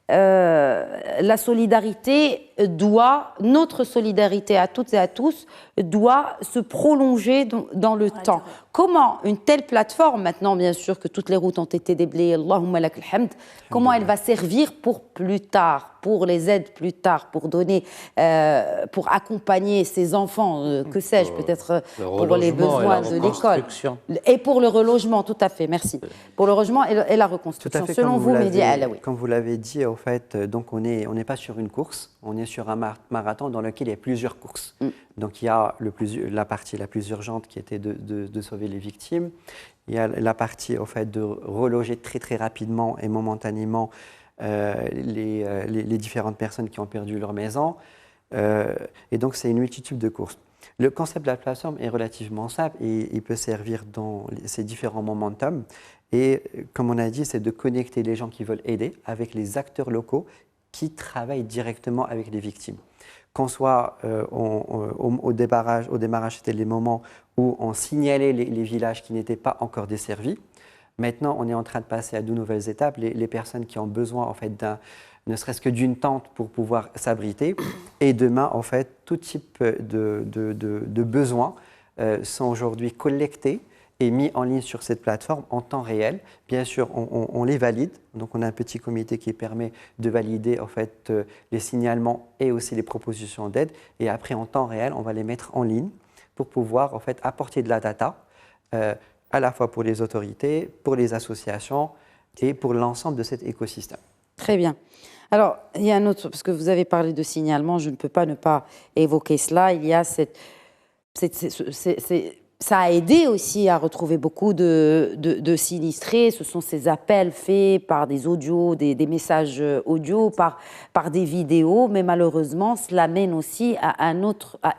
La solidarité notre solidarité à toutes et à tous doit se prolonger dans le temps. Comment une telle plateforme, maintenant bien sûr que toutes les routes ont été déblayées, Allahumma lak al-hamd, comment elle va servir pour plus tard, pour les aides plus tard, pour donner, pour accompagner ces enfants, que sais-je, peut-être pour les besoins de l'école. Et pour le relogement, tout à fait, merci. Pour le relogement et la reconstruction. Tout à fait, selon vous, Mehdi Alaoui. Comme vous l'avez dit, en fait, donc on n'est pas sur une course, on est sur un marathon dans lequel il y a plusieurs courses. Donc il y a la partie la plus urgente qui était de sauver les victimes. Il y a la partie en fait, de reloger très très rapidement et momentanément les différentes personnes qui ont perdu leur maison. Et donc c'est une multitude de courses. Le concept de la plateforme est relativement simple et il peut servir dans ces différents momentum. Et comme on a dit, c'est de connecter les gens qui veulent aider avec les acteurs locaux qui travaillent directement avec les victimes. Qu'on soit au démarrage, c'était les moments où on signalait les villages qui n'étaient pas encore desservis. Maintenant, on est en train de passer à de nouvelles étapes. Les personnes qui ont besoin, en fait, ne serait-ce que d'une tente pour pouvoir s'abriter. Et demain, en fait, tout type de besoins sont aujourd'hui collectés et mis en ligne sur cette plateforme en temps réel. Bien sûr, on les valide. Donc, on a un petit comité qui permet de valider en fait, les signalements et aussi les propositions d'aide. Et après, en temps réel, on va les mettre en ligne pour pouvoir en fait, apporter de la data, à la fois pour les autorités, pour les associations et pour l'ensemble de cet écosystème. Très bien. Alors, il y a un autre, parce que vous avez parlé de signalement, je ne peux pas ne pas évoquer cela. Il y a ça a aidé aussi à retrouver beaucoup de sinistrés. Ce sont ces appels faits par des audios, des messages audio, par des vidéos. Mais malheureusement, cela mène aussi à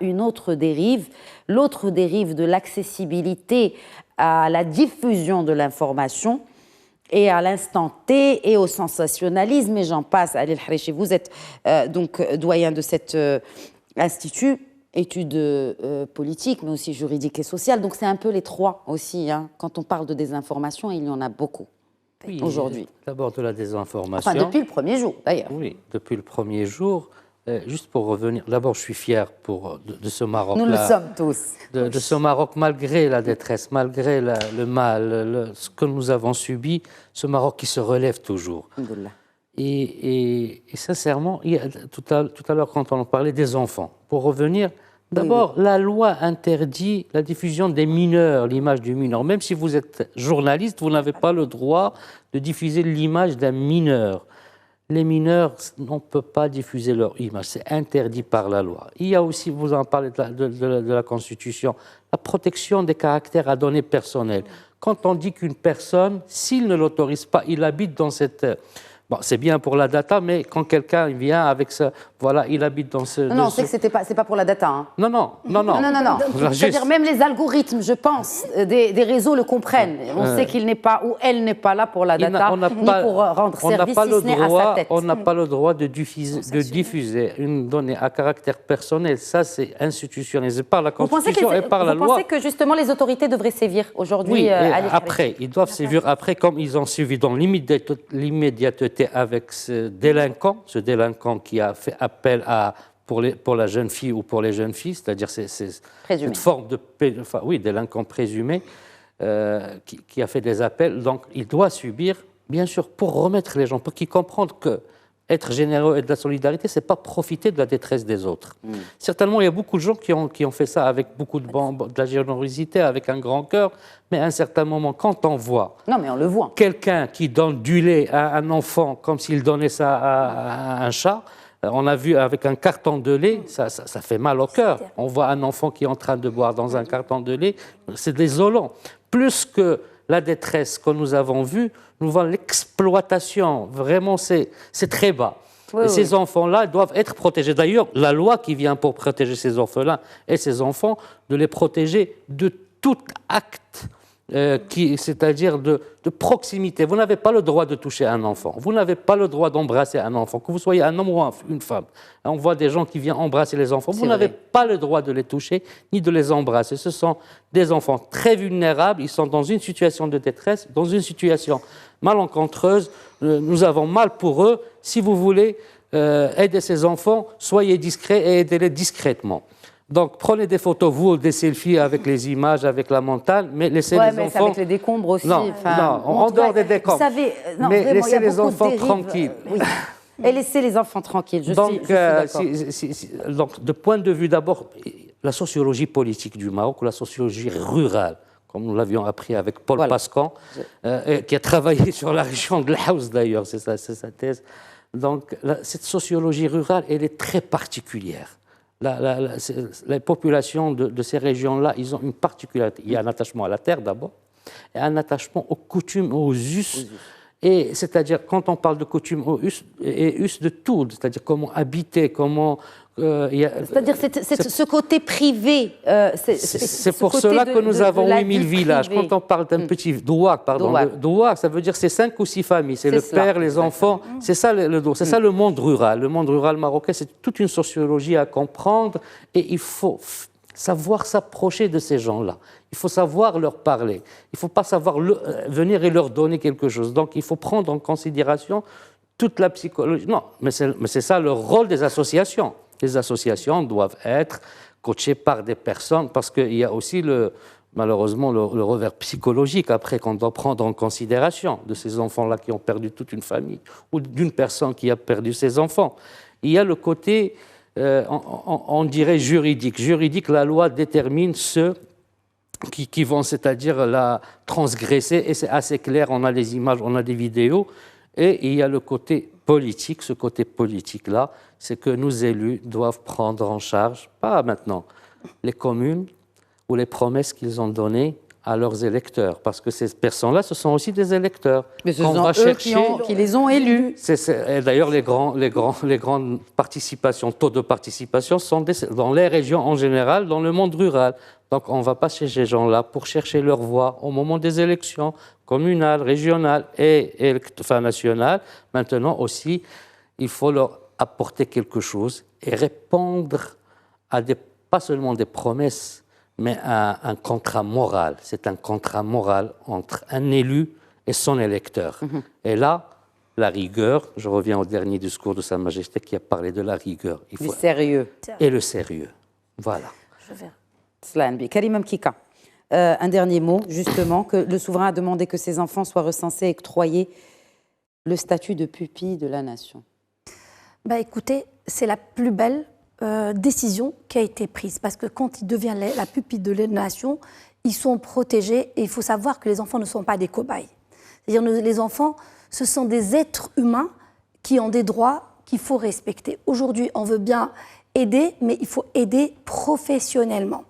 une autre dérive. L'autre dérive de l'accessibilité à la diffusion de l'information et à l'instant T et au sensationnalisme. Et j'en passe. Ali El-Harichi, vous êtes donc doyen de cet institut. Études politiques, mais aussi juridiques et sociales. Donc c'est un peu les trois aussi. Hein. Quand on parle de désinformation, il y en a beaucoup aujourd'hui. D'abord de la désinformation. Enfin, depuis le premier jour, d'ailleurs. Oui, depuis le premier jour. Juste pour revenir, d'abord, je suis fier de ce Maroc-là. Nous le sommes tous. De ce Maroc, malgré la détresse, malgré le mal, ce que nous avons subi, ce Maroc qui se relève toujours. Et sincèrement, tout à l'heure, quand on parlait des enfants, pour revenir, d'abord, la loi interdit la diffusion des mineurs, l'image du mineur. Même si vous êtes journaliste, vous n'avez pas le droit de diffuser l'image d'un mineur. Les mineurs, on ne peut pas diffuser leur image, c'est interdit par la loi. Il y a aussi, vous en parlez de la Constitution, la protection des caractères à données personnelles. Quand on dit qu'une personne, s'il ne l'autorise pas, il habite dans cette... Bon, c'est bien pour la data, mais quand quelqu'un vient avec ça, voilà, il habite dans ce... Non, on sait que c'est pas pour la data. Hein. Non. C'est-à-dire même les algorithmes, je pense, des réseaux le comprennent. On sait qu'il n'est pas, ou elle n'est pas là pour la data, ni pour rendre service, si ce n'est à sa tête. On n'a pas le droit de diffuser une donnée à caractère personnel. Ça, c'est institutionnalisé par la Constitution et par la loi. Vous pensez que justement les autorités devraient sévir aujourd'hui? Oui, après, ils doivent sévir après, comme ils ont suivi dans l'immédiateté avec ce délinquant qui a fait appel à pour la jeune fille ou pour les jeunes filles, c'est-à-dire c'est cette forme de délinquant présumé qui a fait des appels. Donc, il doit subir, bien sûr, pour remettre les gens, pour qu'ils comprennent que être généreux et de la solidarité, c'est pas profiter de la détresse des autres. Certainement, il y a beaucoup de gens qui ont fait ça avec beaucoup de la générosité, avec un grand cœur, mais à un certain moment, quand on voit, quelqu'un qui donne du lait à un enfant comme s'il donnait ça à un chat, on a vu avec un carton de lait, ça fait mal au cœur. On voit un enfant qui est en train de boire dans un carton de lait, c'est désolant. Plus que la détresse que nous avons vue, nous voyons l'exploitation. Vraiment, c'est très bas. Et ces enfants-là doivent être protégés. D'ailleurs, la loi qui vient pour protéger ces orphelins et ces enfants, de les protéger de tout acte, c'est-à-dire de proximité. Vous n'avez pas le droit de toucher un enfant. Vous n'avez pas le droit d'embrasser un enfant, que vous soyez un homme ou une femme. On voit des gens qui viennent embrasser les enfants. Vous n'avez pas le droit de les toucher ni de les embrasser. Ce sont des enfants très vulnérables. Ils sont dans une situation de détresse, dans une situation malencontreuse. Nous avons mal pour eux. Si vous voulez aider ces enfants, soyez discrets et aidez-les discrètement. Donc, prenez des photos, vous, des selfies avec les images, avec la montagne, mais laissez les enfants... avec les décombres aussi. Non, en dehors des décombres. Vous savez, mais vraiment, laissez les enfants tranquilles. Oui. Et laissez les enfants tranquilles, je suis d'accord. Donc, de point de vue d'abord, la sociologie politique du Maroc, ou la sociologie rurale, comme nous l'avions appris avec Paul Pascan, qui a travaillé sur la région de l'Haouz d'ailleurs, c'est sa thèse. Donc, cette sociologie rurale, elle est très particulière. Les populations de ces régions-là, ils ont une particularité. Il y a un attachement à la terre d'abord, et un attachement aux coutumes, aux us. Et c'est-à-dire, quand on parle de coutumes et us de tout, c'est-à-dire comment habiter, comment... c'est-à-dire ce côté privé. C'est pour cela que nous avons 8000 villages. Quand on parle d'un petit douar, douar, ça veut dire c'est 5 ou 6 familles. C'est le père, les enfants. C'est ça c'est ça le monde rural. Le monde rural marocain, c'est toute une sociologie à comprendre et il faut savoir s'approcher de ces gens-là. Il faut savoir leur parler. Il ne faut pas savoir venir et leur donner quelque chose. Donc il faut prendre en considération toute la psychologie. Non, mais c'est ça le rôle des associations. Les associations doivent être coachées par des personnes parce qu'il y a aussi malheureusement le revers psychologique après qu'on doit prendre en considération de ces enfants-là qui ont perdu toute une famille ou d'une personne qui a perdu ses enfants. Il y a le côté, on dirait juridique. Juridique, la loi détermine ceux qui vont, c'est-à-dire la transgresser et c'est assez clair, on a des images, on a des vidéos. Et il y a le côté politique, ce côté politique-là, c'est que nous élus doivent prendre en charge, pas maintenant, les communes ou les promesses qu'ils ont données à leurs électeurs, parce que ces personnes-là, ce sont aussi des électeurs. Mais ce sont eux qui les ont élus. Et d'ailleurs, les grandes participations, taux de participation sont dans les régions en général, dans le monde rural. Donc on ne va pas chez ces gens-là pour chercher leur voix au moment des élections communales, régionales et nationales. Maintenant aussi, il faut leur apporter quelque chose et répondre à pas seulement des promesses, mais à un contrat moral. C'est un contrat moral entre un élu et son électeur. Et là, la rigueur, je reviens au dernier discours de Sa Majesté qui a parlé de la rigueur. Il faut du sérieux. Et le sérieux. Voilà. Karim Mkika, un dernier mot, justement, que le souverain a demandé que ses enfants soient recensés et octroyés le statut de pupille de la nation. Écoutez, c'est la plus belle décision qui a été prise, parce que quand ils deviennent la pupille de la nation, ils sont protégés et il faut savoir que les enfants ne sont pas des cobayes. C'est-à-dire les enfants, ce sont des êtres humains qui ont des droits qu'il faut respecter. Aujourd'hui, on veut bien aider, mais il faut aider professionnellement.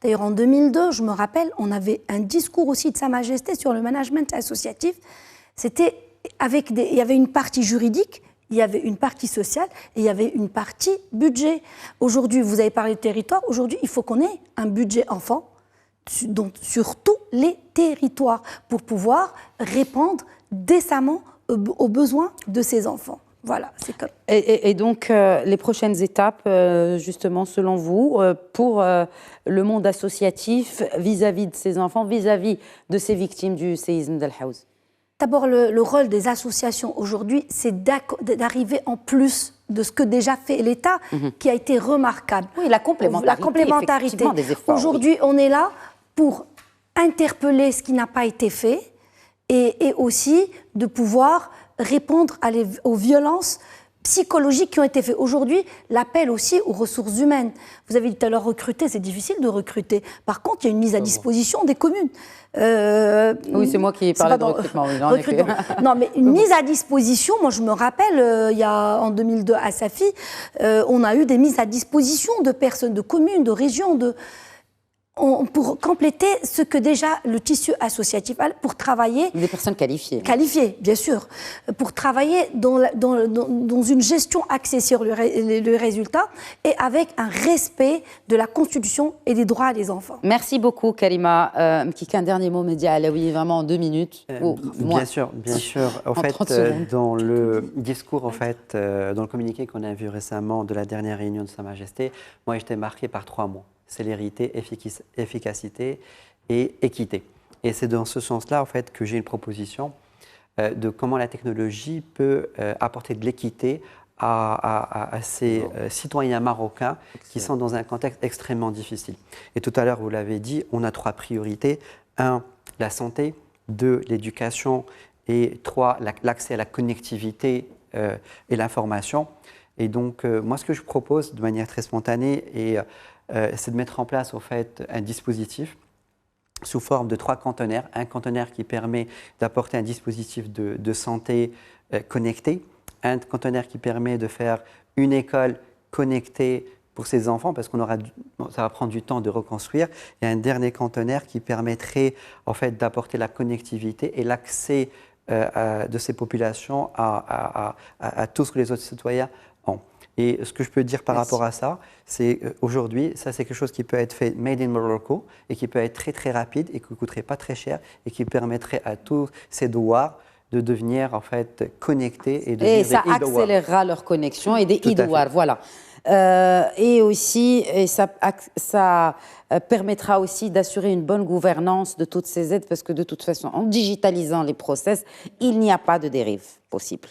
D'ailleurs, en 2002, je me rappelle, on avait un discours aussi de Sa Majesté sur le management associatif. C'était il y avait une partie juridique, il y avait une partie sociale et il y avait une partie budget. Aujourd'hui, vous avez parlé de territoire. Aujourd'hui, il faut qu'on ait un budget enfant sur tous les territoires pour pouvoir répondre décemment aux besoins de ces enfants. Voilà, c'est comme... Et donc, les prochaines étapes, justement, selon vous, pour le monde associatif vis-à-vis de ces enfants, vis-à-vis de ces victimes du séisme d'Al Haouz? D'abord, le rôle des associations aujourd'hui, c'est d'arriver en plus de ce que déjà fait l'État, qui a été remarquable. Oui, la complémentarité des efforts. Aujourd'hui, on est là pour interpeller ce qui n'a pas été fait et aussi de pouvoir répondre aux violences psychologiques qui ont été faites. Aujourd'hui, l'appel aussi aux ressources humaines. Vous avez dit tout à l'heure recruter, c'est difficile de recruter. Par contre, il y a une mise à disposition des communes. Oui, c'est moi qui parlais de recrutement. Oui, non, mais une mise à disposition, moi je me rappelle, il y a en 2002 à Safi, on a eu des mises à disposition de personnes, de communes, de régions, pour compléter ce que déjà le tissu associatif a, pour travailler... Des personnes qualifiées. Qualifiées, bien sûr. Pour travailler dans une gestion axée sur le résultat et avec un respect de la Constitution et des droits des enfants. Merci beaucoup, Karima. Un dernier mot, Mehdi Alaoui, vraiment en 2 minutes. Bien sûr. En fait, dans le discours, dans le communiqué qu'on a vu récemment de la dernière réunion de Sa Majesté, moi, j'étais marqué par 3 mots. Célérité, efficacité et équité. Et c'est dans ce sens-là, en fait, que j'ai une proposition de comment la technologie peut apporter de l'équité à ces citoyens marocains qui sont dans un contexte extrêmement difficile. Et tout à l'heure, vous l'avez dit, on a 3 priorités. 1, la santé. 2, l'éducation. Et 3, l'accès à la connectivité et l'information. Et donc, moi, ce que je propose de manière très spontanée, c'est de mettre en place, en fait, un dispositif sous forme de 3 conteneurs. Un conteneur qui permet d'apporter un dispositif de santé connecté. Un conteneur qui permet de faire une école connectée pour ses enfants, parce ça va prendre du temps de reconstruire. Et un dernier conteneur qui permettrait, en fait, d'apporter la connectivité et l'accès de ces populations à tout ce que les autres citoyens ont. Et ce que je peux dire par rapport à ça, c'est aujourd'hui, ça c'est quelque chose qui peut être fait made in Morocco et qui peut être très très rapide et qui ne coûterait pas très cher et qui permettrait à tous ces douars de devenir en fait connectés et devenir des ça accélérera leur connexion et des idouars, voilà. Et aussi, ça permettra aussi d'assurer une bonne gouvernance de toutes ces aides parce que de toute façon, en digitalisant les process, il n'y a pas de dérive possible.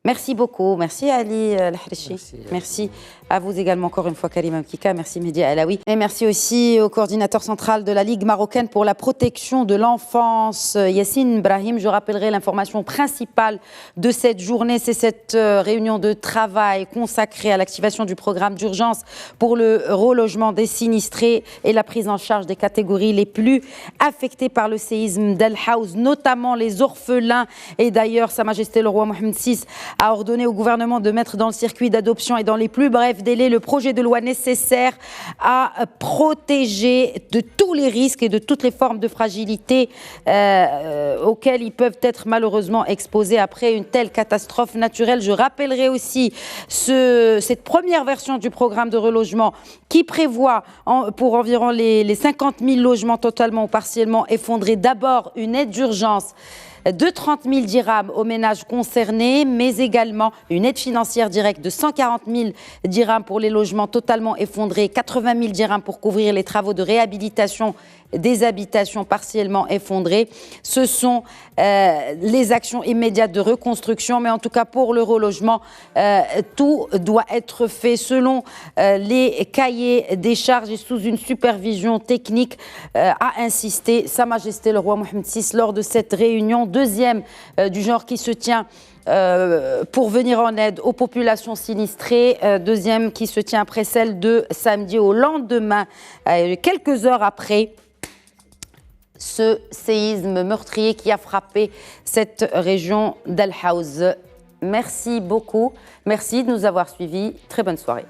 Merci beaucoup. Merci Ali El-Harichi. Merci à vous également encore une fois Karima Mkika. Merci Mehdi Alaoui. Et merci aussi au coordinateur central de la Ligue marocaine pour la protection de l'enfance, Yassine Brahim. Je rappellerai l'information principale de cette journée. C'est cette réunion de travail consacrée à l'activation du programme d'urgence pour le relogement des sinistrés et la prise en charge des catégories les plus affectées par le séisme d'El Haouz, notamment les orphelins. Et d'ailleurs, Sa Majesté le roi Mohamed VI a ordonné au gouvernement de mettre dans le circuit d'adoption et dans les plus brefs délais le projet de loi nécessaire à protéger de tous les risques et de toutes les formes de fragilité auxquelles ils peuvent être malheureusement exposés après une telle catastrophe naturelle. Je rappellerai aussi cette première version du programme de relogement qui prévoit pour environ les 50 000 logements totalement ou partiellement effondrés, d'abord une aide d'urgence de 30 000 dirhams aux ménages concernés, mais également une aide financière directe de 140 000 dirhams pour les logements totalement effondrés, 80 000 dirhams pour couvrir les travaux de réhabilitation des habitations partiellement effondrées. Ce sont les actions immédiates de reconstruction, mais en tout cas pour le relogement, tout doit être fait selon les cahiers des charges et sous une supervision technique, a insisté Sa Majesté le roi Mohamed VI lors de cette réunion, deuxième du genre qui se tient pour venir en aide aux populations sinistrées, deuxième qui se tient après celle de samedi au lendemain, quelques heures après ce séisme meurtrier qui a frappé cette région d'El Haouz. Merci beaucoup. Merci de nous avoir suivis. Très bonne soirée.